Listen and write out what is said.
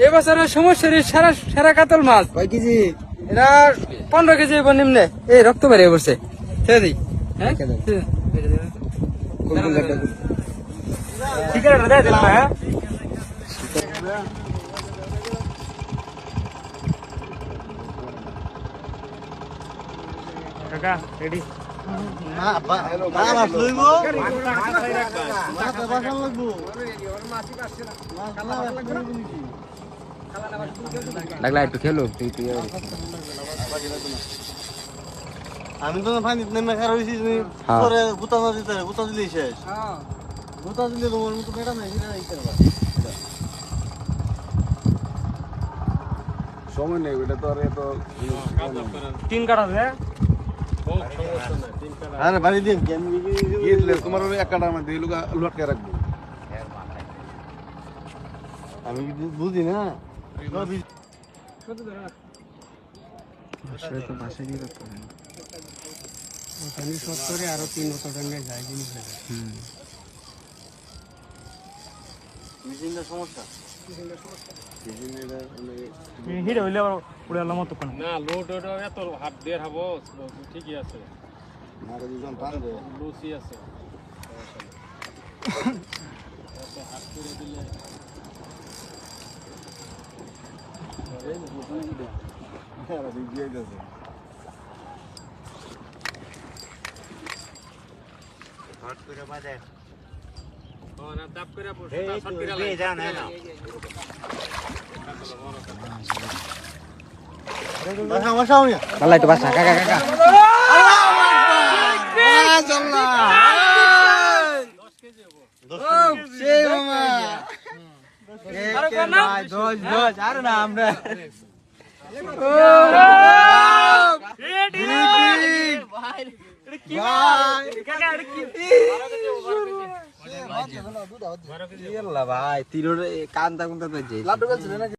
এবছরের সমস্যার সেরা সেরা কাতল মাছ কয় কেজি? এটা 15 কেজি এবার নিম্নে এই রক্ত বেরিয়ে পড়ছে ছেড়ে দিই হ্যাঁ ঠিক আছে দেয় দিলাম হ্যাঁ কাকা রেডি লাগলা একটু খেলো আমি তো পানি নেমে খারাপ হয়েছি পরে গুতা না দিতে গুতা দিলেই শেষ গুতা দিলে তোমার মতো বেটা নাই সময় নেই ওটা তো আর এত তিন কাটা দে আরে বাড়ি দিন তোমার ওই এক কাটার মধ্যে লটকে রাখবো আমি বুঝি না আরো 3 বছর যায় জিনিস মেশিনটা সমস্যা হিরে হইলে আবার পুরো আলাম মত কোন না লোড এত হাত দিয়ে হবো ঠিকই আছে আর দুজন টানবে লুসি আছে হাত করে দিলে না চাপ করে পড়ছে শর্ট করে লাগে যাও না না পাল্লা একটু বাসা কাকা কাকা আরে না আমরা ভাই তিরোর কান্দা কুন্দা